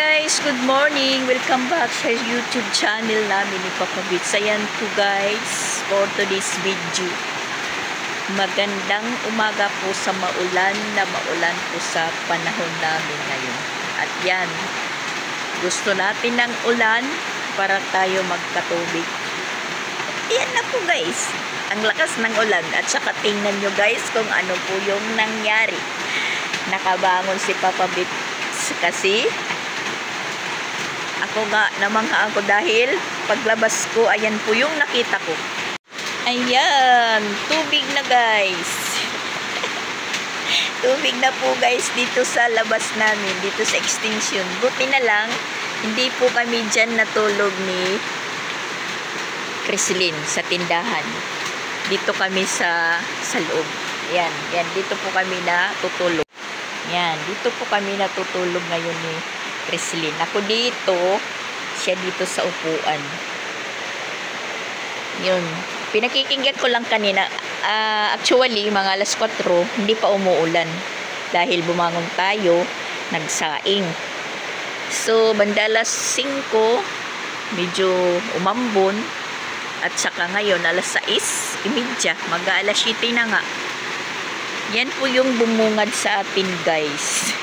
guys, good morning. Welcome back sa YouTube channel namin ni Papa Bits. Ayan po guys, for today's video. Magandang umaga po sa maulan po sa panahon namin ngayon. At yan, gusto natin ng ulan para tayo magkatubig. Yan na po guys, ang lakas ng ulan. At saka tingnan nyo guys kung ano po yung nangyari. Nakabangon si Papa Bits kasi ako nga namangha ako dahil paglabas ko, ayan po yung nakita ko. Ayan, tubig na guys. Tubig na po guys dito sa labas namin, dito sa extension. Buti na lang, hindi po kami dyan natulog ni Crislin sa tindahan. Dito kami sa loob. Ayan, yan, dito po kami natutulog. Yan, dito po kami natutulog ngayon ni Crislin. Ako dito, siya dito sa upuan. Yun. Pinakikinggan ko lang kanina. Actually, mga alas 4, hindi pa umuulan. Dahil bumangon tayo, nagsaing. So, banda alas 5, medyo umambon. At saka ngayon, alas 6:30, mag-alas 7 na nga. Yan po yung bumungad sa atin guys.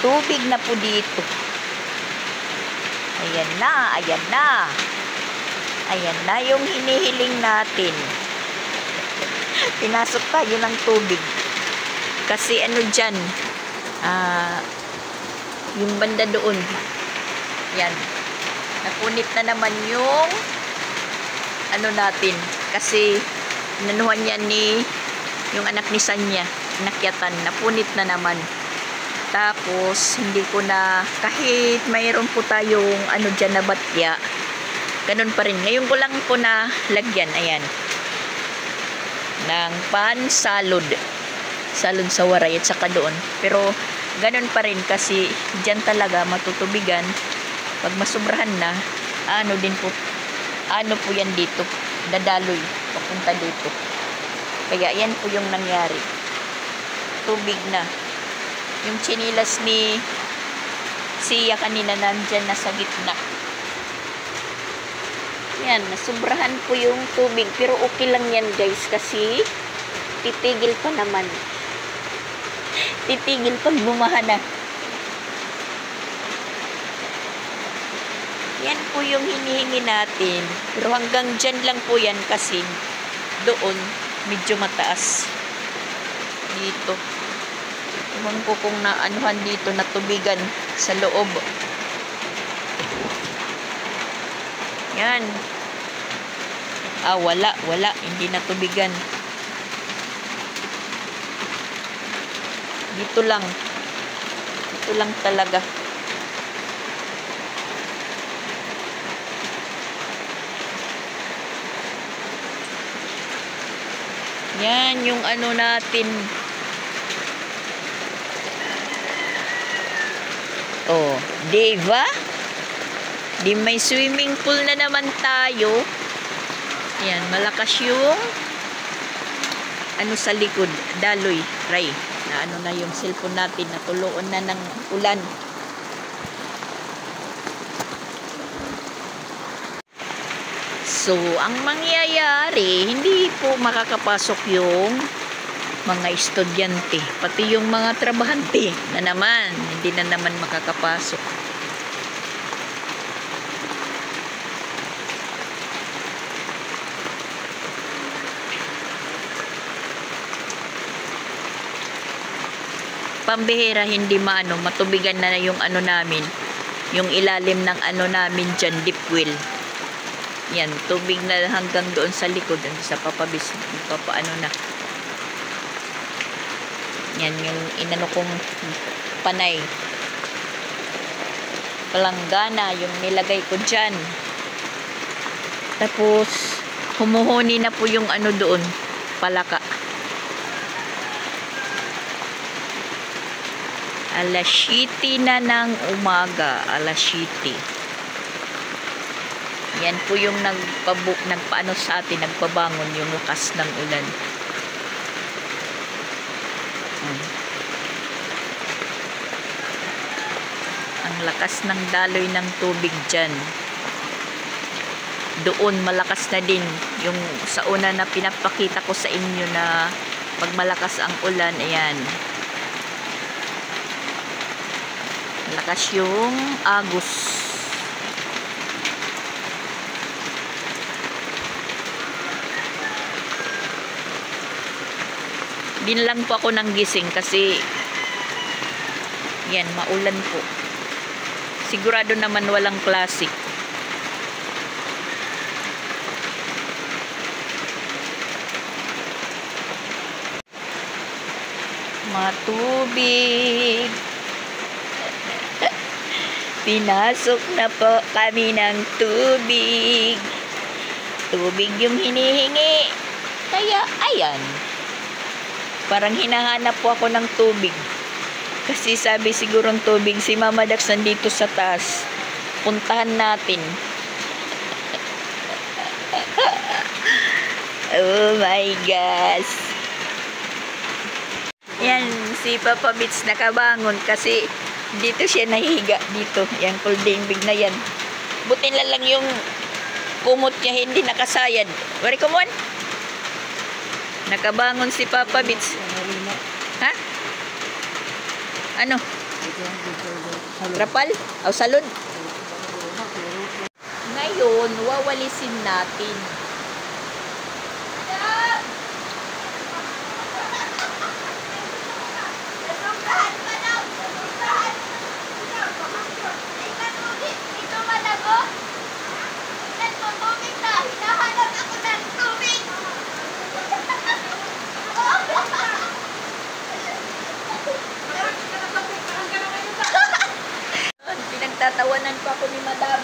Tubig na po dito. Ayan na, ayan na. Ayan na yung hinihiling natin. Pinasok tayo ng tubig. Kasi ano dyan, yung banda doon. Yan. Napunit na naman yung ano natin. Kasi nanuhan yan yung anak ni Sanya, nakyatan, napunit na naman. Tapos, hindi ko na, kahit mayroon po tayong ano dyan na batya, ganun pa rin. Ngayon ko lang po na lagyan, ayan, ng pan-salod. Salod sa waray at saka doon. Pero, ganun pa rin kasi dyan talaga matutubigan. Pag masubrahan na, ano po yan dito, dadaloy, papunta dito. Kaya yan po yung nangyari. Tubig na. Yung chinilas ni Sia kanina nandyan na sa gitna. Yan, nasubrahan po yung tubig. Pero okay lang yan guys kasi titigil pa naman. Titigil pag bumaha na. Yan po yung hinihingi natin. Pero hanggang dyan lang po yan kasi doon medyo mataas dito. Ewan ko kung naanuhan dito na tubigan sa loob. Yan. Wala, hindi natubigan. Dito lang talaga. Yan yung ano natin. Oh, diba? Di may swimming pool na naman tayo. Yan, malakas yung ano sa likod, daloy, Ray. Na ano na yung cellphone natin, natuloon na ng ulan. So, ang mangyayari, hindi po makakapasok yung mga estudyante. Pati yung mga trabahante na naman, hindi na naman makakapasok. Pambihira, hindi matubigan na yung ano namin, yung ilalim ng ano namin dyan, deep well. Yan, tubig na hanggang doon sa likod, sa papabis, papaano na. Yan, yung inano kong panay. Palanggana, yung nilagay ko dyan. Tapos, humuhuni na po yung ano doon, palaka. Alas 7 na ng umaga, alas 7. Yan po yung nagpaano sa atin, nagpabangon yung lakas ng ulan. Ang lakas ng daloy ng tubig dyan. Doon malakas na din yung sa una na pinapakita ko sa inyo na pag malakas ang ulan, ayan, malakas yung agos. Din lang po ako nang gising kasi yan, maulan po. Sigurado naman walang klase. Matubig. Pinasok na po kami ng tubig. Tubig yung hinihingi. Kaya, ayan. Parang hinahanap po ako ng tubig. Kasi sabi sigurong tubig, si Mama Dax nandito sa taas. Puntahan natin. Oh my gosh. Yan, si Papa Bits nakabangon kasi dito siya nahihiga dito. Yan, kulding-big na yan. Butin lang yung kumot niya, hindi nakasayad. Wari kumon? Nakabangon si Papa Bits. Ha? Ano? Rapal? O salon? Ngayon, wawalisin natin. Pinagtatawanan pa ako ni Madam.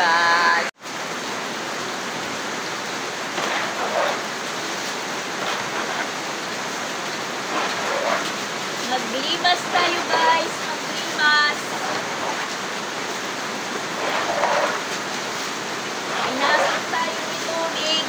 guys. Maglimas tayo guys. Maglimas. Inasok tayo ni tubig.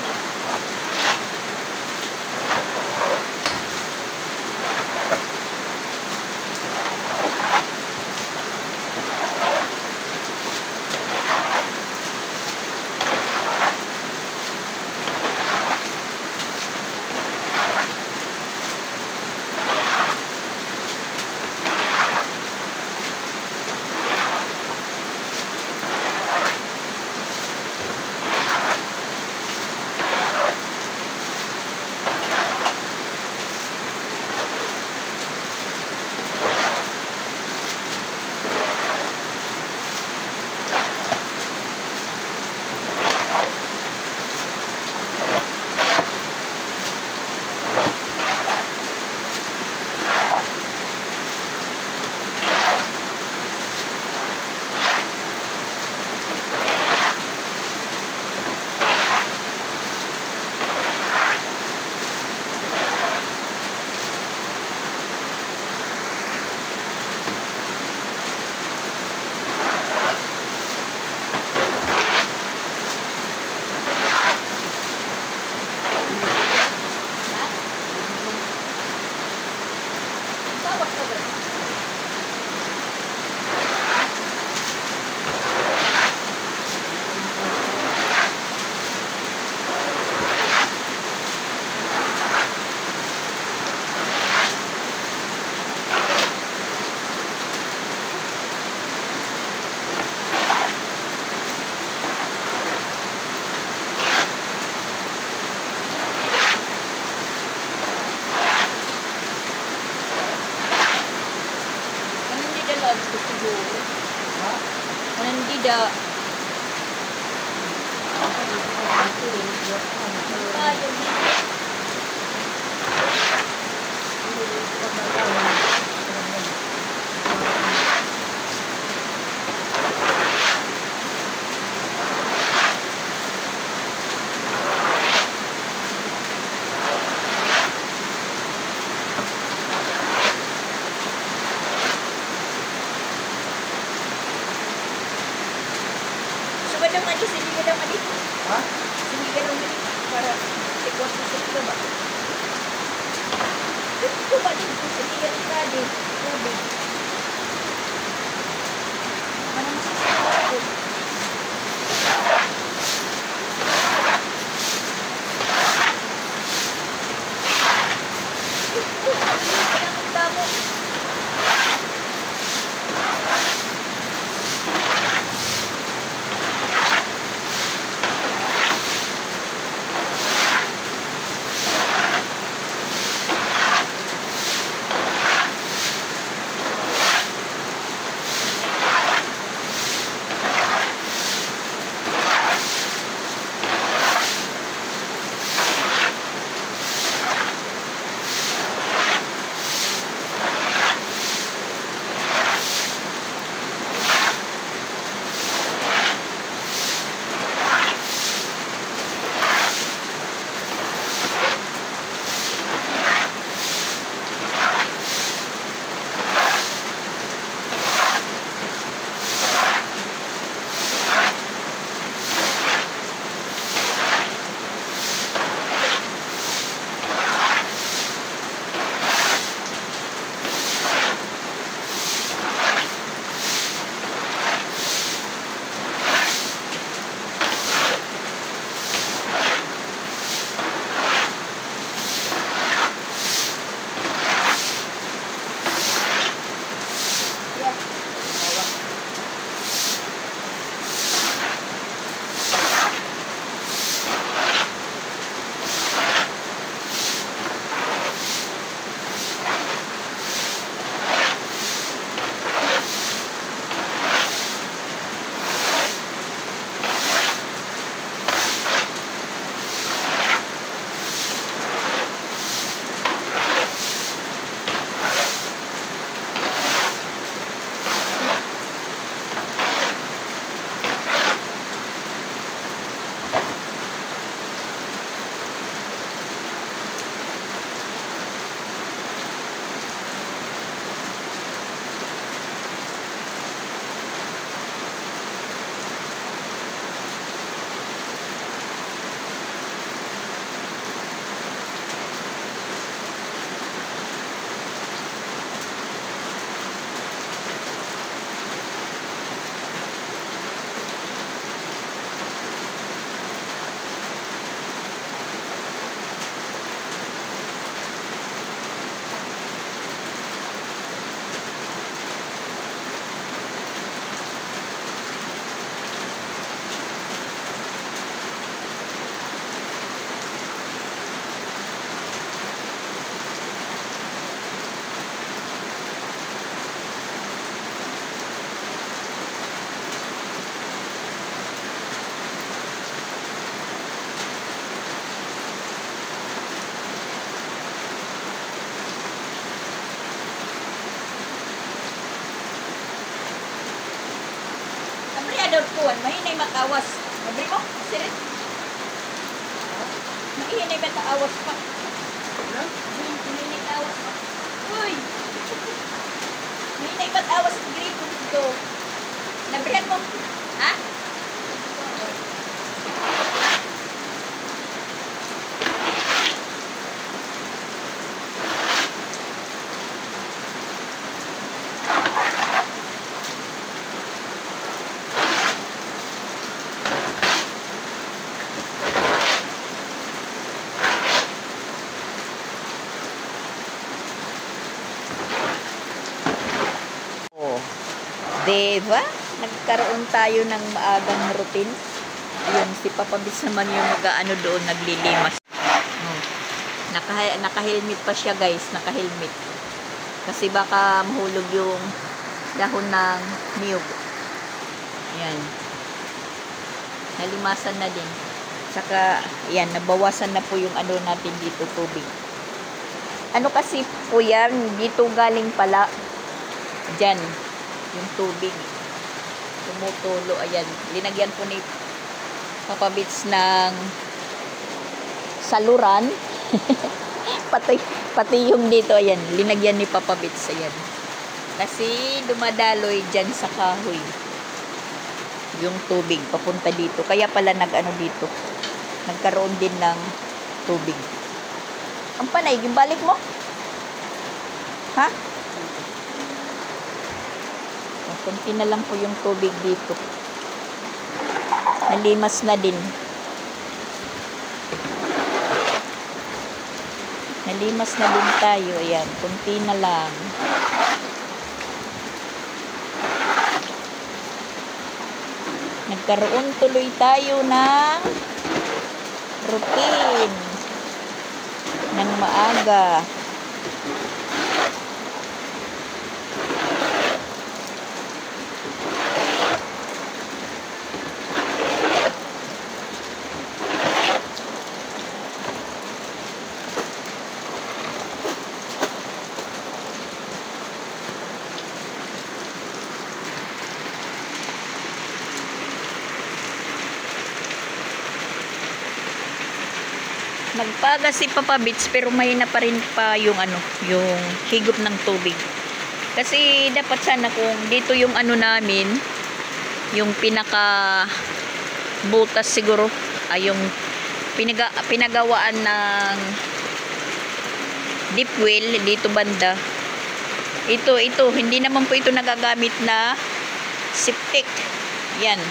Nandida. Sige ka daw mali. Ha? Sige ka daw mali. Para ikot sa sila ba? Ito ba dito? Sige ka daw mali. Sabi. Ano masasama ko? Ito, ang damo. Lord kuwan, mahinay matawas. Abri mo, sirit. Mahinay matawas pa. Mahinay matawas pa. Uy! Mahinay matawas ang grito dito. Nabrihan mo. Ha? Diba? Nagkaroon tayo ng maagang routine. Ayun, si Papa Bits naman yung mag-ano doon, naglilimas. Naka-helmet pa siya guys, naka-helmet. Kasi baka mahulog yung dahon ng niyog. Ayan. Nalimasan na din. Saka, ayan, nabawasan na po yung ano natin dito, tubig. Ano kasi po yan, dito galing pala. Diyan. Yung tubig tumutulo, ayan, linagyan po ni Papa Bits ng saluran. pati yung dito, ayan, linagyan ni Papa Bits, ayan, kasi dumadaloy dyan sa kahoy yung tubig papunta dito, kaya pala nag-ano dito, nagkaroon din ng tubig. Ang panay, gimbalik mo ha? Kunti na lang po yung tubig dito. Nalimas na din. Nalimas na din tayo. Ayan, kunti na lang. Nagkaroon tuloy tayo ng routine ng maaga. Nagpaga si Papa Bits pero mahina pa rin pa yung ano, yung higop ng tubig. Kasi dapat sana kung dito yung ano namin, yung pinaka butas siguro, ay yung pinagawaan ng deep well dito banda. Ito, hindi naman po ito nagagamit na septic. Yan.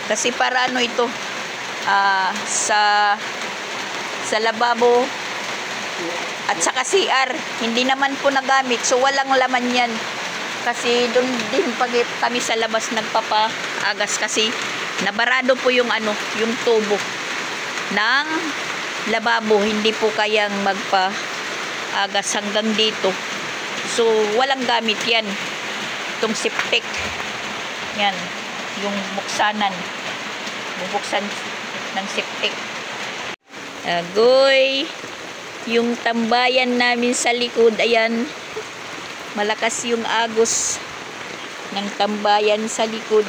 Kasi para ano ito, sa lababo at saka CR hindi naman po nagamit, so walang laman yan. Kasi doon din pag kami sa labas nagpapaagas kasi nabarado po yung ano, yung tubo ng lababo, hindi po kayang magpaagas hanggang dito, so walang gamit yan, itong septic. Yan yung buksanan, bubuksan ng septic. Agoy, yung tambayan namin sa likod, ayan, malakas yung agos ng tambayan sa likod.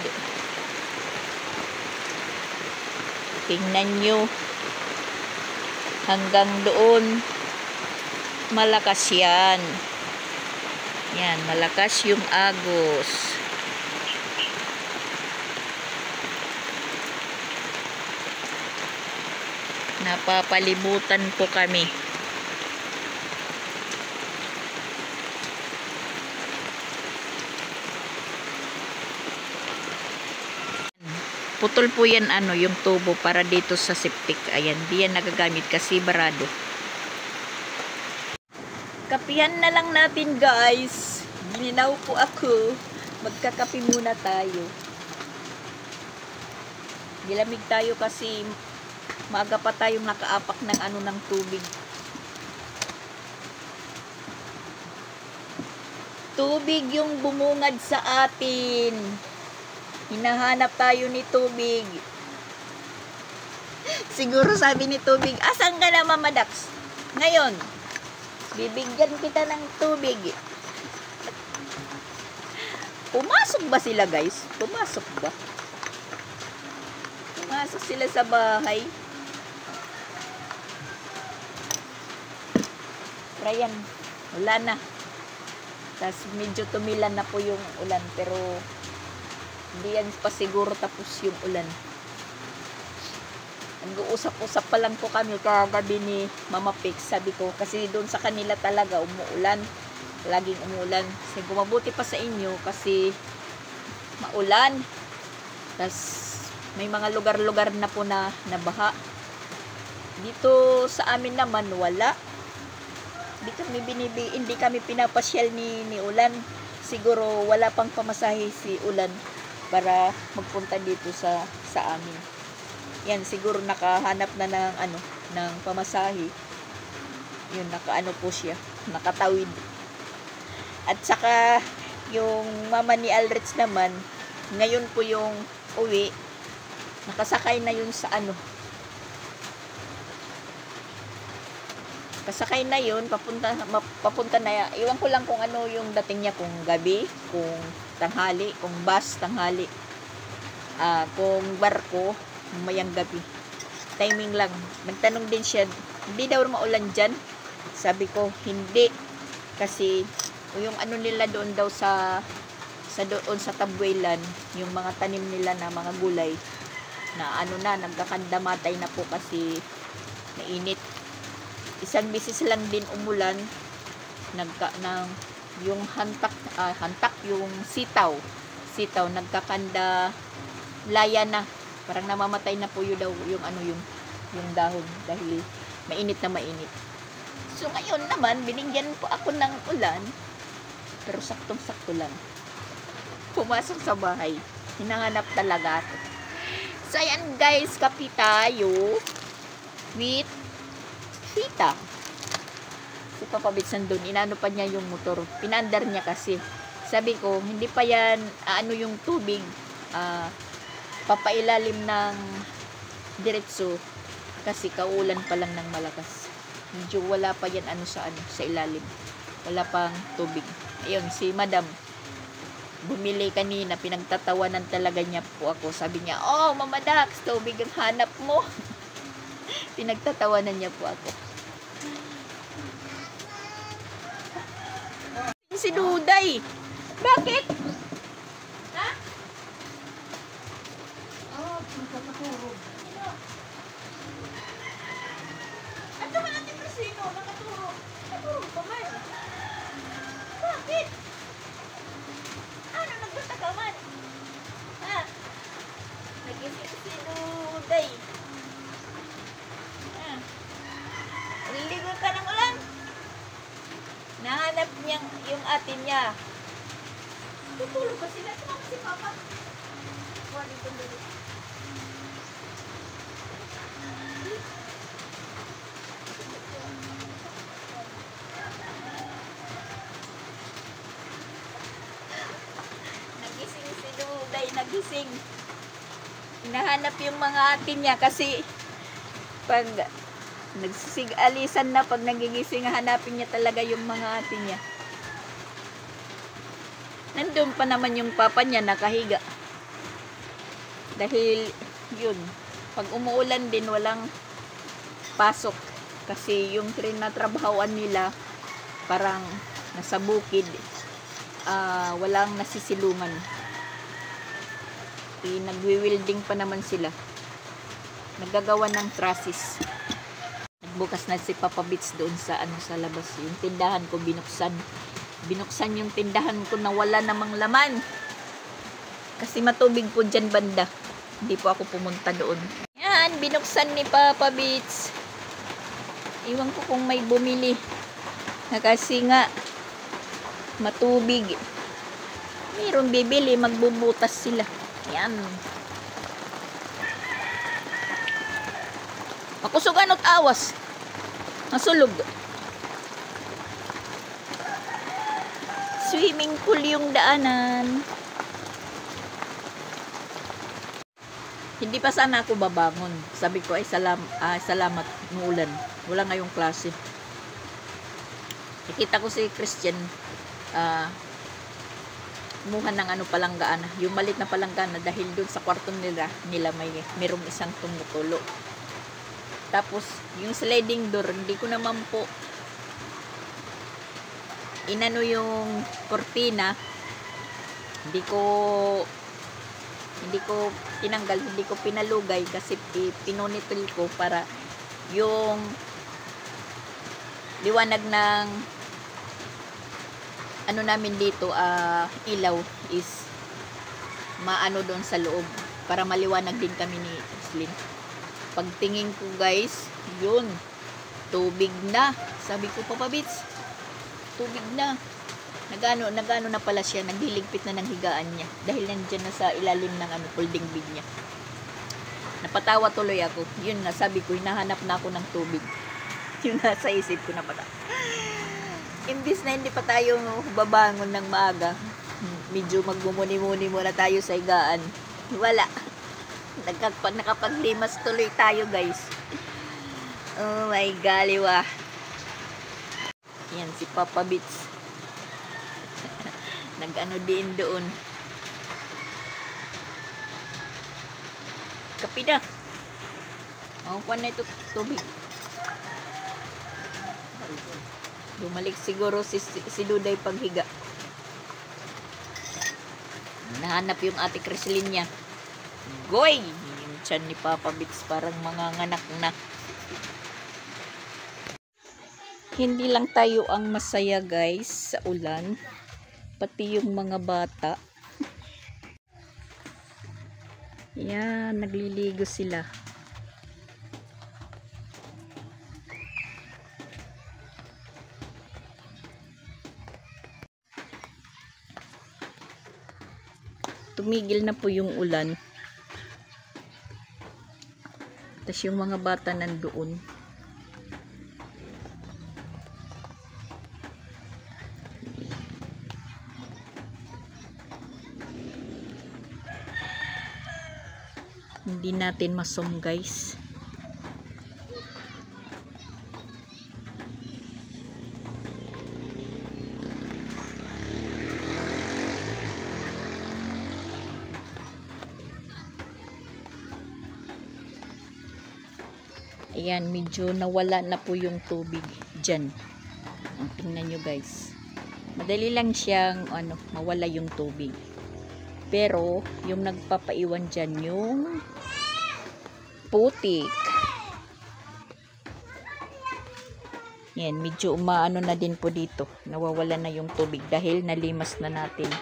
Tingnan nyo, hanggang doon malakas yan. Yan, malakas yung agos. Napapalibutan po kami. Putol po yan ano, yung tubo para dito sa septic. Ayan, di yan nagagamit kasi barado. Kapihan na lang natin guys. Minaw po ako. Magkakapi muna tayo. Gilamig tayo kasi maaga pa tayong nakaapak ng ano ng tubig. Tubig yung bumungad sa atin. Hinahanap tayo ni tubig. Siguro sabi ni tubig, asan ka na Mama Dax? Ngayon, bibigyan kita ng tubig. Pumasok ba sila, guys? Pumasok ba? Pumasok sila sa bahay. Ryan, wala na. Tapos medyo tumilan na po yung ulan, pero hindi yan pa siguro tapos yung ulan. Nag-uusap-usap pa lang po kami kagabi ni Mama Pix. Sabi ko, kasi doon sa kanila talaga umuulan. Laging umuulan. Kasi gumabuti pa sa inyo kasi maulan. Tapos may mga lugar-lugar na po na nabaha. Dito sa amin naman wala. Hindi kami pinapasyal ni Ulan. Siguro wala pang pamasahe si Ulan para magpunta dito sa amin. Yan, siguro nakahanap na ng pamasahe. Yun, nakaano po siya, nakatawid. At saka yung mama ni Alrich naman, ngayon po yung uwi, nakasakay na yun sa kasakay na yun, papunta na, iwan ko lang kung ano yung dating niya, kung gabi, kung tanghali, kung bus, tanghali, kung barko, mayang gabi. Timing lang. Nagtanong din siya, hindi daw maulan dyan. Sabi ko, hindi. Kasi, yung nila doon daw doon sa Tabuelan, yung mga tanim nila na mga gulay, na nagkakandamatay na po kasi mainit. Isang bisis lang din umulan, yung hantak, yung sitaw, nagkakanda laya na. Parang namamatay na po yun daw yung dahon dahil mainit na mainit. So ngayon naman, binigyan po ako ng ulan, pero saktong-sakto lang. Pumasok sa bahay. Hinahanap talaga ako. So ayan guys, kape tayo with Tita. Si Papa Bitsan doon, inano pa niya yung motor. Pinandar niya kasi. Sabi ko, hindi pa yan, yung tubig, papailalim ng diretso kasi kaulan pa lang ng malakas. Medyo wala pa yan sa ilalim. Wala pang tubig. Ayun, si Madam bumili kanina, pinagtatawanan talaga niya po ako. Sabi niya, "Oh, Mama Dax, tubig ang hanap mo." Pinagtatawanan niya po ako. Si Duday. Bakit? Ha? Nakatulog. At saka natin presino, nakatulog. Nakatulog pa man. Bakit? Nagtataka man? Ha? Nagising si Duday. Ha? Ligo ka ng ulan. Nahanap niya yung atin niya. Tutulog ba sila? Tumama si Papa. Wala dito dito. Nagising si Duday, nagising. Hinahanap yung mga atin niya kasi pag nagsisig-alisan na, pag nagigising, hanapin niya talaga yung mga atin niya. Nandun pa naman yung papa niya nakahiga. Dahil yun, pag umuulan din walang pasok kasi yung trinatrabahoan nila parang nasa bukid, walang nasisilungan. Nagwi-welding pa naman sila, naggagawa ng trusses. Nagbukas na si Papa Bits doon sa labas. Yung tindahan ko binuksan yung tindahan ko na wala namang laman kasi matubig po dyan banda. Hindi po ako pumunta doon. Yan, binuksan ni Papa Bits. Iwan ko kung may bumili kasi nga matubig. Mayroong bibili, magbubutas sila. Yan. Makusog ano't awas. Masulog. Swimming pool yung daanan. Hindi pa sana ako babangon. Sabi ko ay salamat umuulan. Wala ngayong klase. Nakita ko si Christian kumuha ng ano palanggana, yung malit na palanggana dahil doon sa kwarto nila mayroong isang tumutulo. Tapos yung sliding door, hindi ko naman po inano yung kortina, hindi ko tinanggal, hindi ko pinalugay kasi pinonitil ko para yung liwanag ng ano namin dito, ilaw is maano doon sa loob para maliwanag din kami ni Slim. Pagtingin ko guys, yun, tubig na. Sabi ko, Papa Bits, tubig na. Nagano na pala siya, nagliligpit na ng higaan niya dahil nandiyan na sa ilalim ng folding bed niya. Napatawa tuloy ako. Yun nga, sabi ko, hinahanap na ako ng tubig. Yun nasa isip ko na pata. Imbis na hindi pa tayo babangon ng maaga, medyo magmumuni-muni muna tayo sa higaan. Wala. Nakapaglimas tuloy tayo guys. Oh my galiwa. Yan si Papa Bits. Nag-ano din doon. Kapi na. Kuha na ito tubig. Bumalik siguro si Duday paghiga. Nahanap yung ate Crislin niya. Goy! Yung tiyan ni Papa Bits parang manganganak na. Hindi lang tayo ang masaya guys sa ulan. Pati yung mga bata. Yan, nagliligo sila. Tumigil na po yung ulan. Tapos yung mga bata nandoon. Hindi natin masom guys. Ayan, medyo nawala na po yung tubig dyan. Tingnan nyo guys. Madali lang siyang mawala yung tubig. Pero, yung nagpapaiwan dyan, yung putik. Yan, medyo umaano na din po dito. Nawawala na yung tubig dahil nalimas na natin.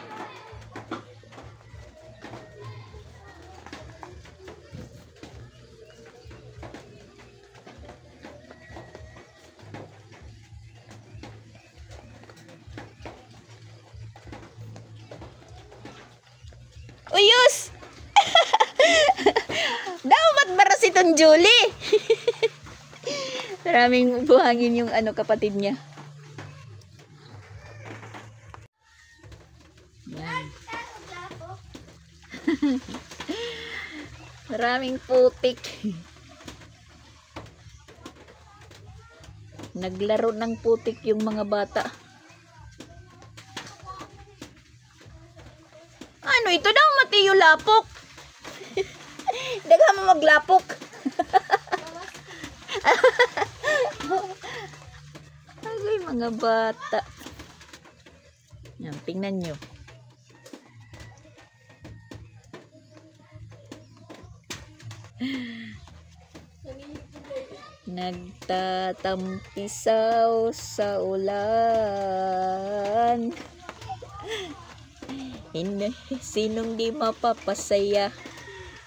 Uyos! Dapat bara si Ton Julie. Maraming buhangin yung kapatid niya. Yan. Maraming putik. Naglaro ng putik yung mga bata. Ano ito daw, Matiyo lapok? Daga mo maglapok. Ay, mga bata. Yan, tingnan nyo. Nagtatampisaw sa ulan. Sinong di mapapasaya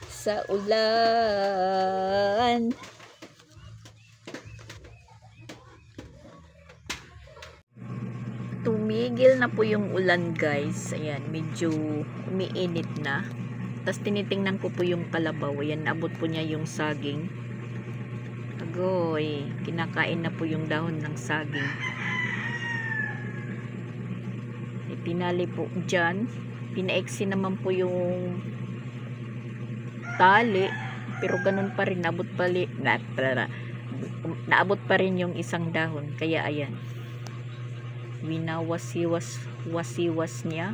sa ulan? Tumigil na po yung ulan guys. Ayan, medyo umiinit na. Tapos tinitingnan ko po yung kalabaw. Ayan, abot po niya yung saging. Agoy, kinakain na po yung dahon ng saging. Tinali po dyan. Pinaiksi naman po yung tali. Pero ganun pa rin. Naabot pa rin yung isang dahon. Kaya ayan. Winawasiwas niya.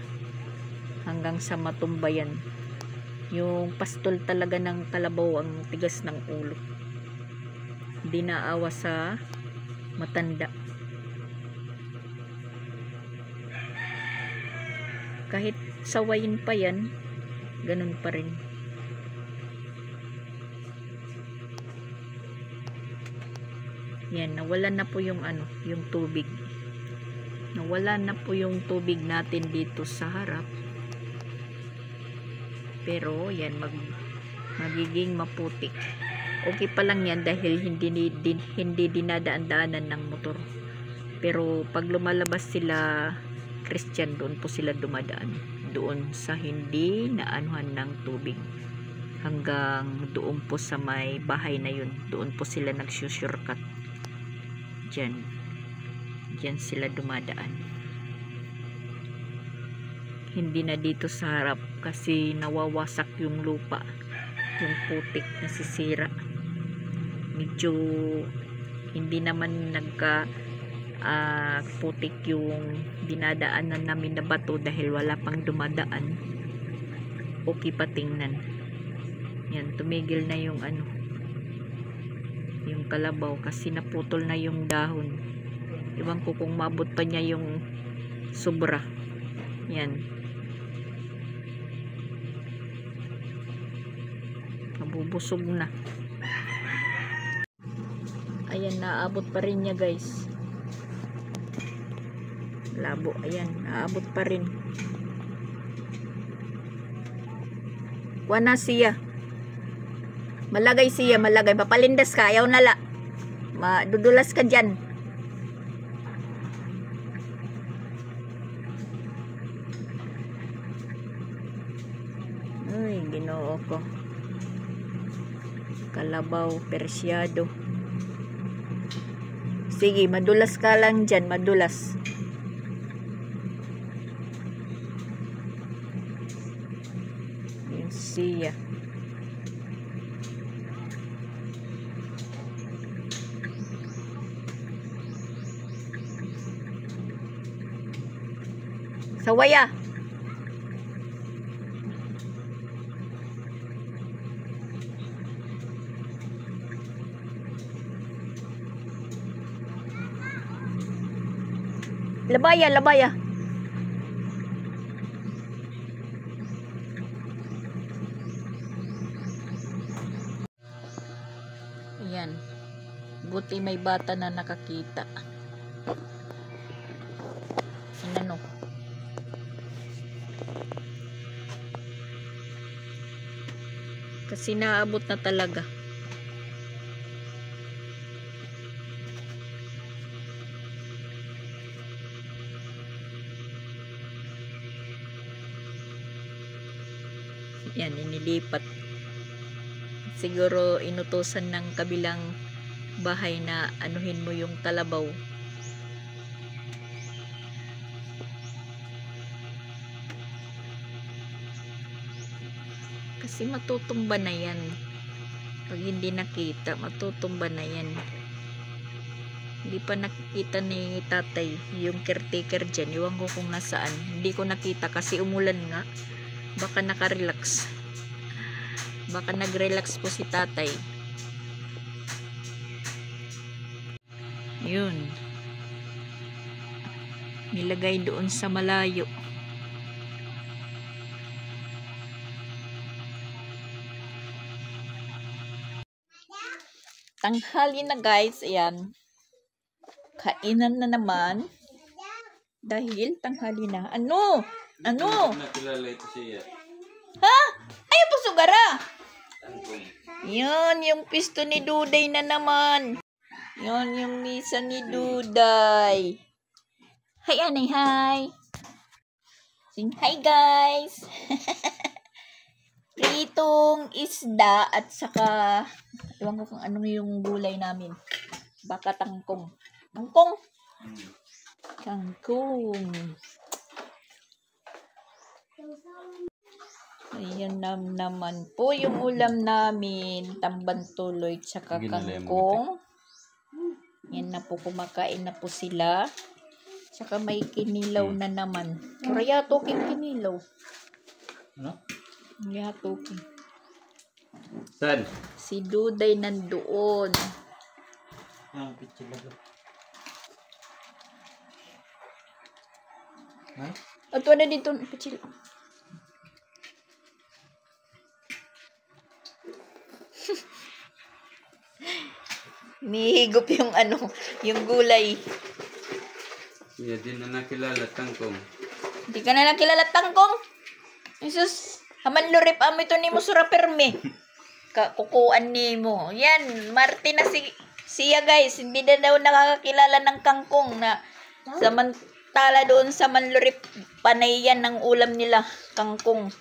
hanggang sa matumbayan. Yung pastol talaga ng kalabaw ang tigas ng ulo. Hindi naawa sa matanda. Kahit sawayin pa yan, ganun pa rin. Yan, nawalan na po yung yung tubig. Nawalan na po yung tubig natin dito sa harap. Pero yan, magiging maputi. Okay pa lang yan dahil hindi dinadaan-daanan ng motor. Pero pag lumalabas sila Christian, doon po sila dumadaan. Doon sa hindi naanuhan ng tubig. Hanggang doon po sa may bahay na yun. Doon po sila nagsusurkat. Diyan sila dumadaan. Hindi na dito sa harap kasi nawawasak yung lupa. Yung putik nasisira. Medyo hindi naman putik yung dinadaanan namin na bato dahil wala pang dumadaan. Okay pa tingnan. Yan, tumigil na yung yung kalabaw kasi naputol na yung dahon. Iwan ko kung mabot pa niya yung sobra. Yan. Nabubusog na. Ayan, naabot pa rin niya guys. Labo, ayan, naabot pa rin. Wana siya. Malagay siya, malagay. Papalindas ka, ayaw nala. Madudulas ka dyan. Ay, Ginoo ko. Kalabaw, persyado. Sige, madulas ka lang dyan, madulas. Yun siya. Sawaya. Labaya, labaya. Ayan. Buti may bata na nakakita. Inano. Kasi naabot na talaga. Yan, inilipat. Siguro inutusan ng kabilang bahay na anuhin mo yung kalabaw. Kasi matutumba na yan. Pag hindi nakita, matutumba na yan. Hindi pa nakikita ni tatay yung caretaker dyan. Iwan ko kung nasaan. Hindi ko nakita kasi umulan nga. Baka nakarelax. Baka nagrelax po si tatay. Yun. Nilagay doon sa malayo. Tanghali na guys. Ayan. Kainan na naman. Dahil tanghali na. Ano? Ano? Ha? Ayaw po sugara. Yan, yung pisto ni Duday na naman. Yan, yung misa ni Duday. Hi, anay, hi. Sing hi, guys. Pritong isda at saka, iwan ko kung ano yung gulay namin. Baka tangkong. Tangkong? Kangkong. Ayan naman po yung ulam namin. Tamban tuloy tsaka kangkong. Yan na po, kumakain na po sila. Tsaka may kinilaw na naman. Kaya to kinilaw. Ano? Yato. Saan? Si Duday nandoon. Ang pichila ko. Ha? At wala dito. Pachil. Nihigop yung ano, yung gulay. Hindi din na nakilala tangkong. Hindi ka na lang kilala tangkong. Jesus, haman lurip amo ito ni mo suraperme. Kukuan ni mo. Yan, Martin na siya guys. Hindi na daw nakakakilala ng kangkong na samantala doon sa manlurip panay yan ng ulam nila, kangkong.